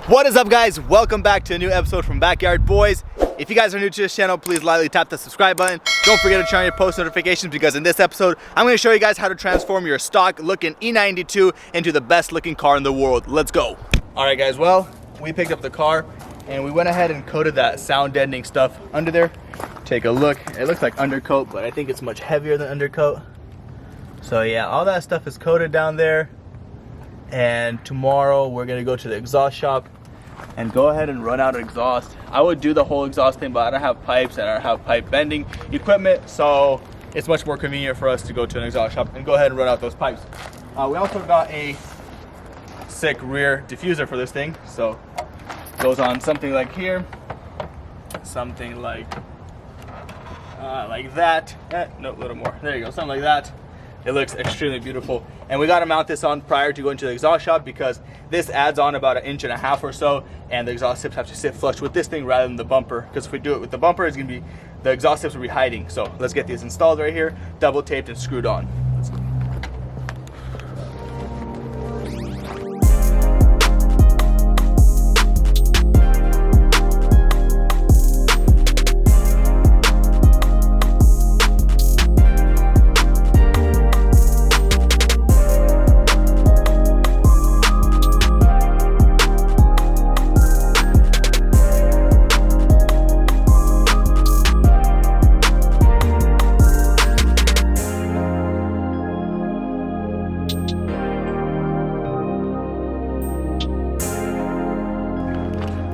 What is up, guys? Welcome back to a new episode from Backyard Boys. If you guys are new to this channel, please lightly tap the subscribe button. Don't forget to turn on your post notifications because in this episode, I'm going to show you guys how to transform your stock looking E92 into the best looking car in the world. Let's go. All right, guys, well, we picked up the car and we went ahead and coated that sound deadening stuff under there. Take a look. It looks like undercoat, but I think it's much heavier than undercoat. So yeah, all that stuff is coated down there. And tomorrow we're gonna go to the exhaust shop and go ahead and run out exhaust. I would do the whole exhaust thing, but I don't have pipes and I don't have pipe bending equipment, so it's much more convenient for us to go to an exhaust shop and go ahead and run out those pipes. We also got a sick rear diffuser for this thing, so it goes on something like here, something like that. No, a little more. There you go, something like that. It looks extremely beautiful. And we got to mount this on prior to going to the exhaust shop because this adds on about 1.5 inches or so, and the exhaust tips have to sit flush with this thing rather than the bumper, because if we do it with the bumper, it's going to be, the exhaust tips will be hiding. So let's get these installed right here, double taped and screwed on. Let's go.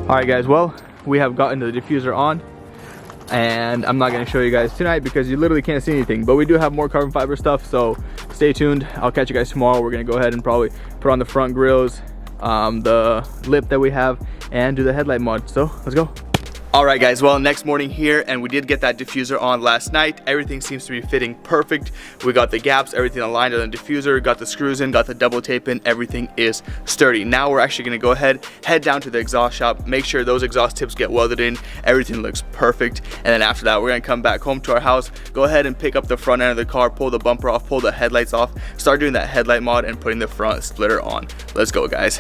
Alright guys, well, we have gotten the diffuser on, and I'm not going to show you guys tonight because you literally can't see anything, but we do have more carbon fiber stuff, so stay tuned. I'll catch you guys tomorrow. We're going to go ahead and probably put on the front grills, the lip that we have, and do the headlight mod. So let's go. Alright guys, well, next morning here, and we did get that diffuser on last night. Everything seems to be fitting perfect. We got the gaps, everything aligned on the diffuser, got the screws in, got the double tape in, everything is sturdy. Now we're actually going to go ahead, head down to the exhaust shop, make sure those exhaust tips get welded in, everything looks perfect, and then after that we're going to come back home to our house, go ahead and pick up the front end of the car, pull the bumper off, pull the headlights off, start doing that headlight mod and putting the front splitter on. Let's go, guys.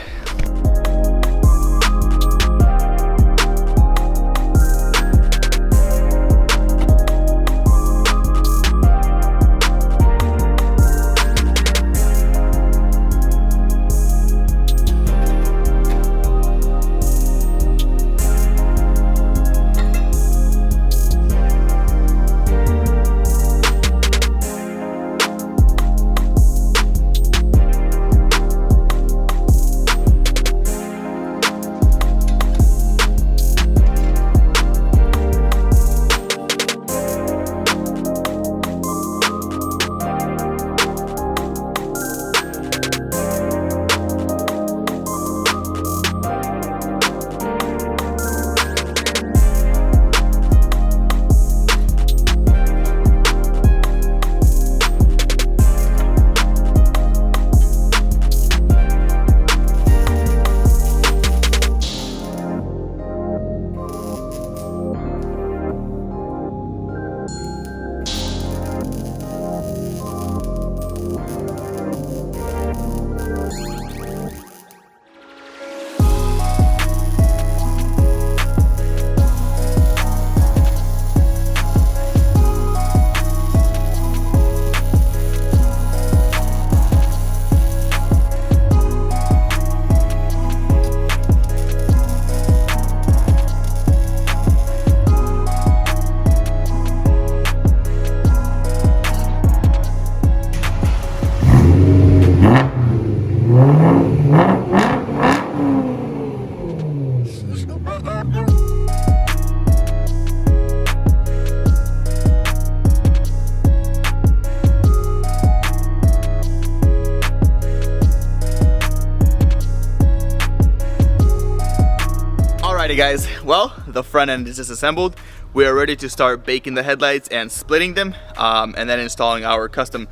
Alrighty guys, well, the front end is disassembled. We are ready to start baking the headlights and splitting them, and then installing our custom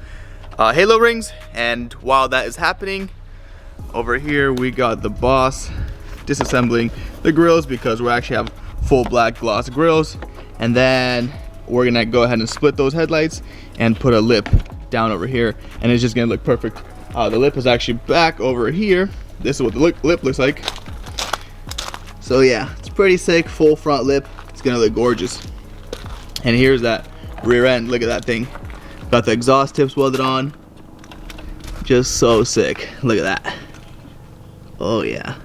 halo rings. And while that is happening, over here we got the boss disassembling the grills because we actually have full black gloss grills. And then we're gonna go ahead and split those headlights and put a lip down over here, and it's just gonna look perfect. The lip is actually back over here. This is what the lip looks like. So yeah, it's pretty sick. Full front lip. It's gonna look gorgeous. And here's that rear end. Look at that thing. Got the exhaust tips welded on. Just so sick. Look at that. Oh yeah.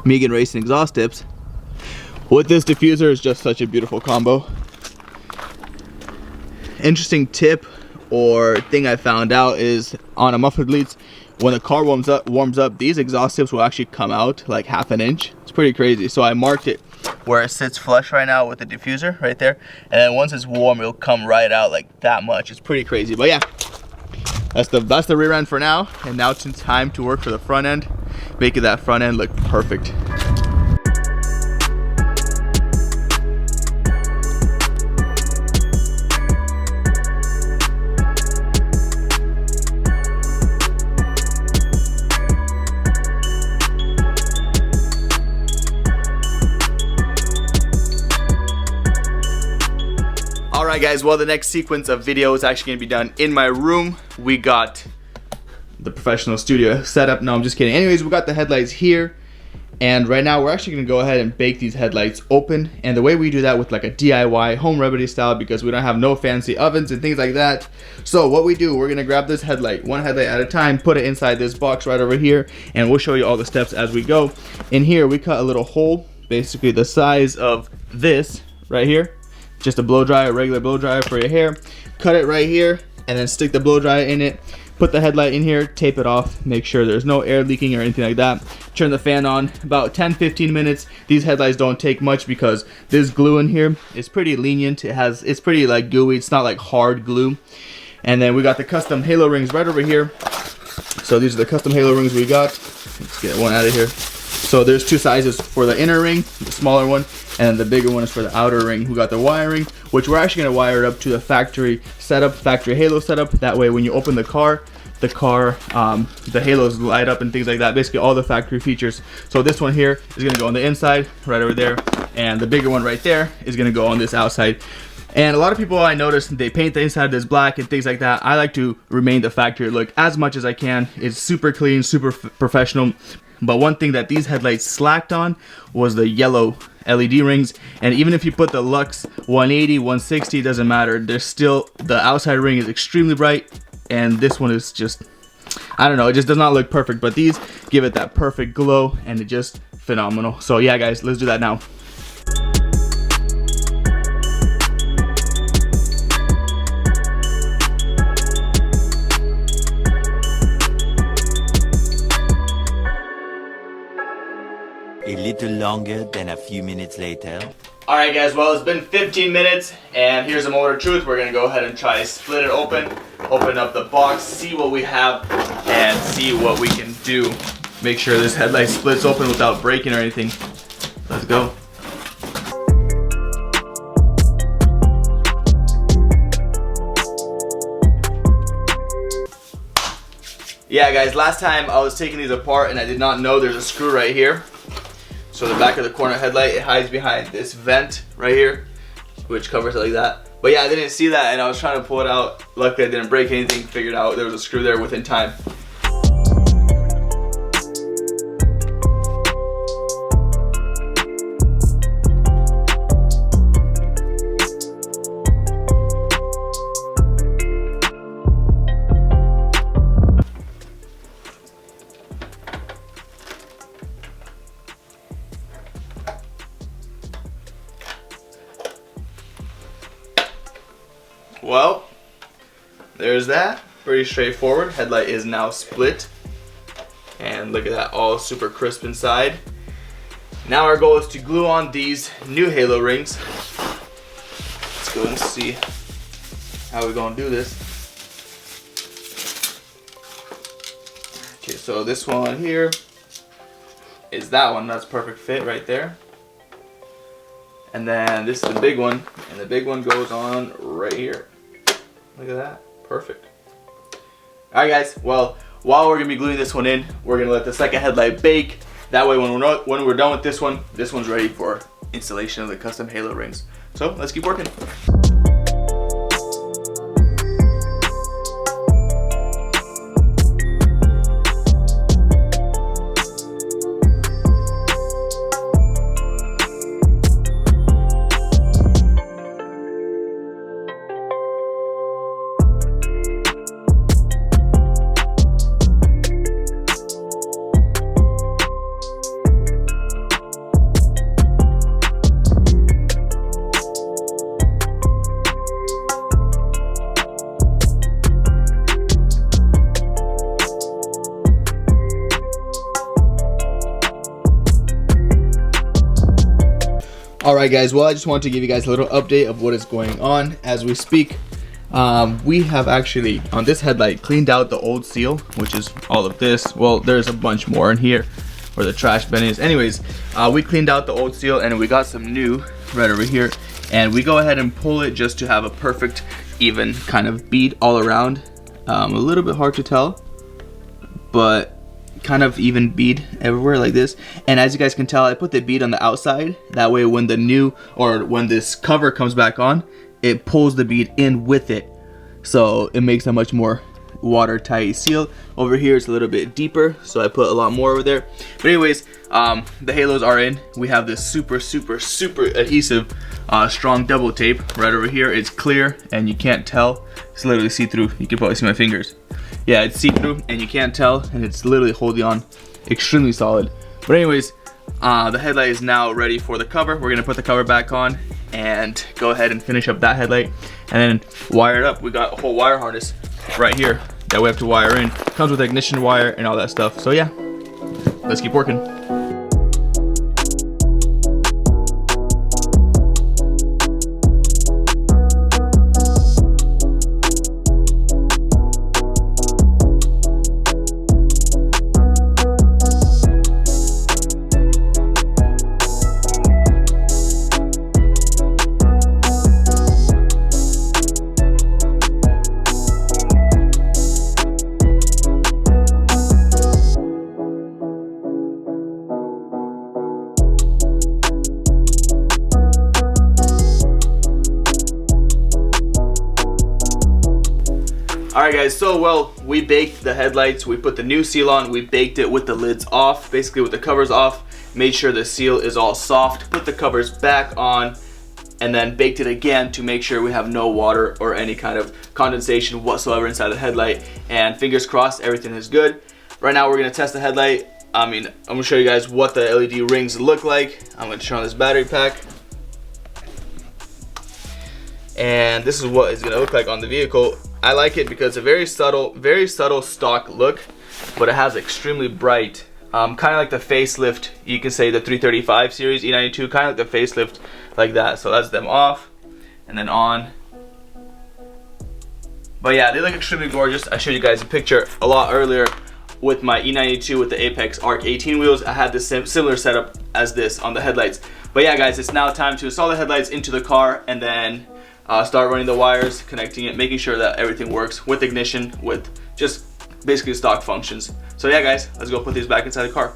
Megan Racing exhaust tips with this diffuser is just such a beautiful combo. Interesting tip or thing I found out is on a muffler bleeds, when the car warms up, these exhaust tips will actually come out like half an inch. It's pretty crazy. So I marked it where it sits flush right now with the diffuser right there, and then once it's warm, it'll come right out like that much. It's pretty crazy. But yeah, that's the rear end for now. And now it's time to work for the front end, making that front end look perfect. Alright guys, well the next sequence of video is actually going to be done in my room. We got the professional studio setup. No, I'm just kidding. Anyways, we got the headlights here. And right now we're actually going to go ahead and bake these headlights open. And the way we do that with like a DIY home remedy style, because we don't have no fancy ovens and things like that. So what we do, we're going to grab this headlight, one headlight at a time, put it inside this box right over here. And we'll show you all the steps as we go. In here, we cut a little hole, basically the size of this right here. Just a blow dryer, regular blow dryer for your hair. Cut it right here and then stick the blow dryer in it. Put the headlight in here, tape it off, make sure there's no air leaking or anything like that. Turn the fan on, about 10-15 minutes. These headlights don't take much because this glue in here is pretty lenient. It's pretty like gooey, it's not like hard glue. And then we got the custom halo rings right over here. So these are the custom halo rings we got. Let's get one out of here. So there's two sizes for the inner ring, the smaller one, and the bigger one is for the outer ring. We got the wiring, which we're actually going to wire it up to the factory setup, factory halo setup. That way when you open the car, the halos light up and things like that. Basically all the factory features. So this one here is going to go on the inside, right over there. And the bigger one right there is going to go on this outside. And a lot of people I noticed, they paint the inside of this black and things like that. I like to remain the factory look as much as I can. It's super clean, super professional. But one thing that these headlights slacked on was the yellow LED rings. And even if you put the Lux 180, 160, doesn't matter. There's still, the outside ring is extremely bright. And this one is just, I don't know, it just does not look perfect. But these give it that perfect glow and it's just phenomenal. So yeah guys, let's do that now. A little longer than a few minutes later. Alright guys, well it's been 15 minutes and here's a moment of truth. We're going to go ahead and try to split it open up the box, see what we have and see what we can do. Make sure this headlight splits open without breaking or anything. Let's go. Yeah guys, last time I was taking these apart and I did not know there's a screw right here. So the back of the corner headlight, it hides behind this vent right here, which covers it like that. But yeah, I didn't see that and I was trying to pull it out. Luckily I didn't break anything, figured out there was a screw there within time. Well, there's that. Pretty straightforward. Headlight is now split. And look at that, all super crisp inside. Now our goal is to glue on these new halo rings. Let's go and see how we're gonna do this. Okay, so this one here is that one. That's perfect fit right there. And then this is the big one, and the big one goes on right here. Look at that, perfect. Alright guys, well, while we're gonna be gluing this one in, we're gonna let the second headlight bake. That way when we're done with this one's ready for installation of the custom halo rings. So let's keep working. Alright guys, well I just wanted to give you guys a little update of what is going on as we speak. We have actually, on this headlight, cleaned out the old seal, which is all of this. Well, there's a bunch more in here where the trash bin is. Anyways, we cleaned out the old seal and we got some new right over here. And we go ahead and pull it just to have a perfect, even kind of bead all around. A little bit hard to tell, but kind of even bead everywhere like this. And as you guys can tell, I put the bead on the outside. That way when the new, or when this cover comes back on, it pulls the bead in with it. So it makes a much more watertight seal. Over here it's a little bit deeper, so I put a lot more over there. But anyways, the halos are in. We have this super adhesive strong double tape right over here. It's clear and you can't tell. It's literally see-through. You can probably see my fingers. Yeah, it's see-through and you can't tell, and it's literally holding on extremely solid. But anyways, the headlight is now ready for the cover. We're gonna put the cover back on and go ahead and finish up that headlight and then wire it up. We got a whole wire harness right here that we have to wire in. Comes with ignition wire and all that stuff. So yeah, let's keep working. Alright guys, so well, we baked the headlights, we put the new seal on, we baked it with the lids off, basically with the covers off, made sure the seal is all soft, put the covers back on, and then baked it again to make sure we have no water or any kind of condensation whatsoever inside the headlight, and fingers crossed everything is good. Right now we're going to test the headlight. I'm going to show you guys what the LED rings look like. I'm going to turn on this battery pack. And this is what it's going to look like on the vehicle. I like it because it's a very subtle stock look, but it has extremely bright, kind of like the facelift, you can say the 335 series E92, kind of like the facelift like that. So that's them off and then on. But yeah, they look extremely gorgeous. I showed you guys a picture a lot earlier with my E92 with the Apex Arc 18 wheels. I had this similar setup as this on the headlights. But yeah guys, it's now time to install the headlights into the car and then start running the wires, connecting it, making sure that everything works with ignition, with just basically stock functions. So yeah guys, let's go put these back inside the car.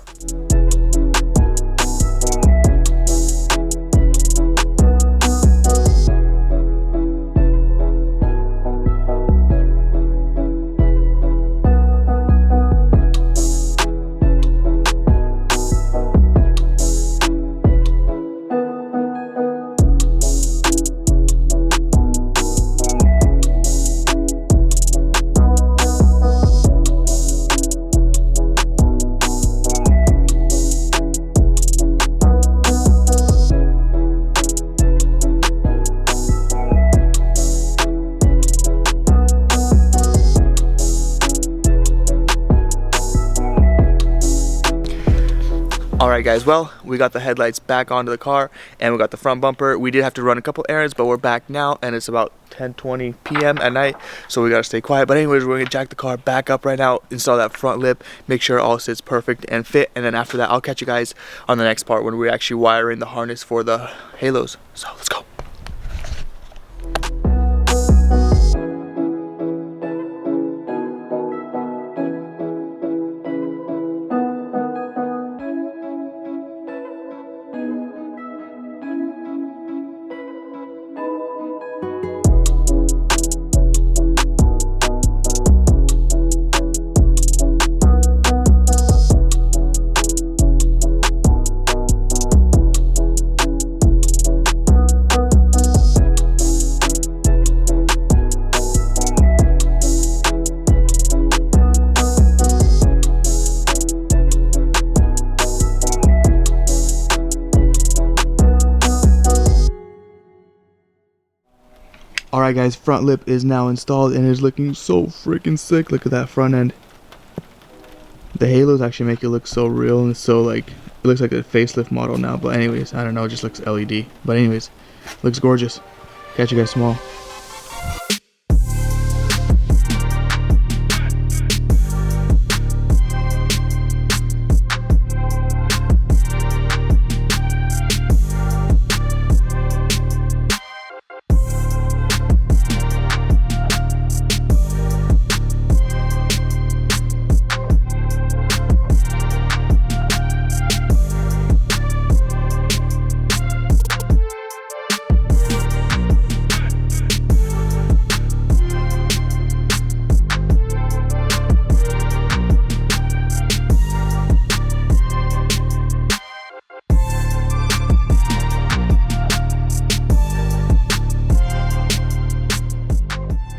Alright guys, well, we got the headlights back onto the car and we got the front bumper. We did have to run a couple errands, but we're back now and it's about 10:20 p.m. at night, so we gotta stay quiet. But anyways, we're gonna jack the car back up right now, install that front lip, make sure it all sits perfect and fit, and then after that I'll catch you guys on the next part when we actually wire in the harness for the halos. So let's go. Alright guys, front lip is now installed and is looking so freaking sick. Look at that front end. The halos actually make it look so real and so like It looks like a facelift model now, but anyways, I don't know, it just looks LED. But anyways, looks gorgeous. Catch you guys tomorrow.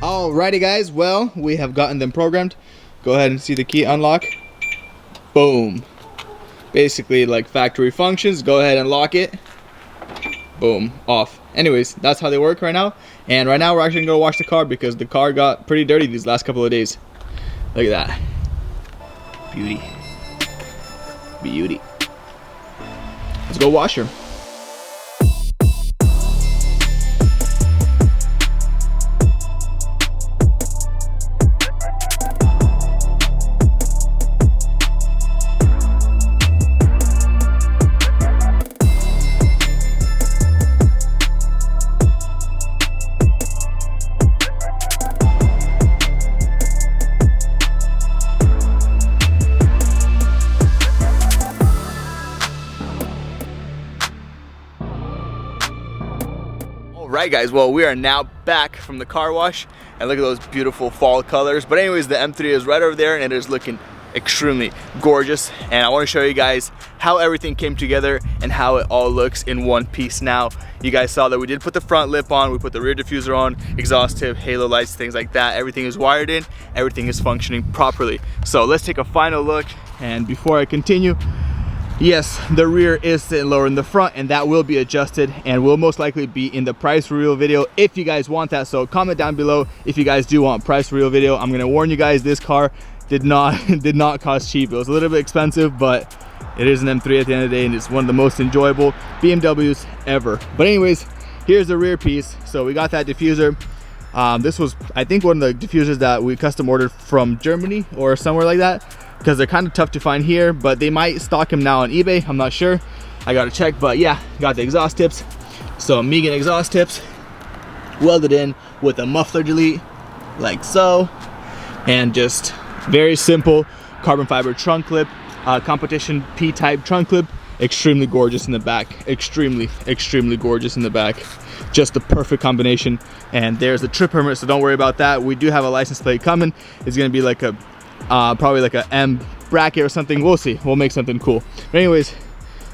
Alrighty guys, well, we have gotten them programmed. Go ahead and see the key unlock. Boom. Basically like factory functions. Go ahead and lock it. Boom, off. Anyways, that's how they work right now. And right now we're actually gonna go wash the car because the car got pretty dirty these last couple of days. Look at that. Beauty. Beauty. Let's go wash her. Right guys, well, we are now back from the car wash and look at those beautiful fall colors. But anyways, the M3 is right over there and it is looking extremely gorgeous, and I want to show you guys how everything came together and how it all looks in one piece. Now you guys saw that we did put the front lip on, we put the rear diffuser on, exhaust tip, halo lights, things like that. Everything is wired in, everything is functioning properly. So let's take a final look, and before I continue, yes, the rear is sitting lower than the front, and that will be adjusted and will most likely be in the price reveal video if you guys want that. So comment down below if you guys do want price reveal video. I'm gonna warn you guys, this car did not cost cheap. It was a little bit expensive, but it is an M3 at the end of the day, and it's one of the most enjoyable BMWs ever. But anyways, here's the rear piece. So we got that diffuser. This was, I think, one of the diffusers that we custom ordered from Germany or somewhere like that, because they're kind of tough to find here, but they might stock them now on eBay. I'm not sure, I gotta check. But yeah, got the exhaust tips. So Megan exhaust tips welded in with a muffler delete like so, and just very simple carbon fiber trunk clip, competition P-type trunk clip. Extremely gorgeous in the back, extremely gorgeous in the back. Just the perfect combination. And there's the trip permit, so don't worry about that. We do have a license plate coming. It's gonna be like a probably like a M bracket or something. We'll see, we'll make something cool. But anyways,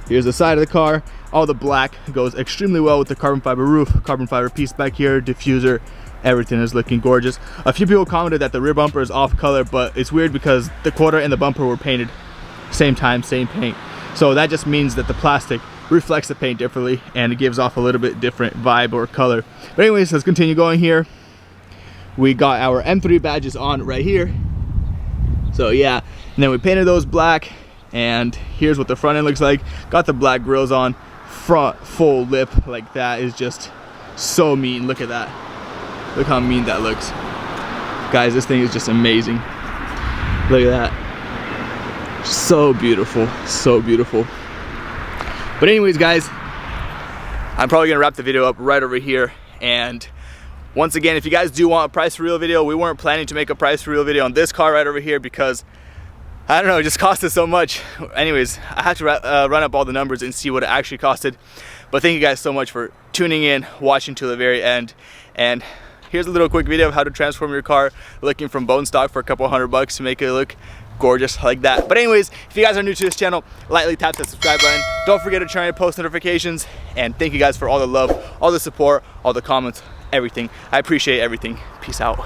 here's the side of the car. All the black goes extremely well with the carbon fiber roof, carbon fiber piece back here, diffuser. Everything is looking gorgeous. A few people commented that the rear bumper is off color, but it's weird because the quarter and the bumper were painted same time, same paint. So that just means that the plastic reflects the paint differently and it gives off a little bit different vibe or color. But anyways, let's continue going here. We got our M3 badges on right here. So yeah, and then we painted those black, and here's what the front end looks like. Got the black grills on, front full lip, like that is just so mean. Look at that. Look how mean that looks. Guys, this thing is just amazing. Look at that. So beautiful, so beautiful. But anyways guys, I'm probably gonna wrap the video up right over here. And once again, if you guys do want a price reveal video, we weren't planning to make a price reveal video on this car right over here because, I don't know, it just cost us so much. Anyways, I had to run up all the numbers and see what it actually costed. But thank you guys so much for tuning in, watching till the very end. And here's a little quick video of how to transform your car looking from bone stock for a couple $100 to make it look gorgeous like that. But anyways, if you guys are new to this channel, lightly tap that subscribe button. Don't forget to turn on your post notifications. And thank you guys for all the love, all the support, all the comments, everything. I appreciate everything. Peace out.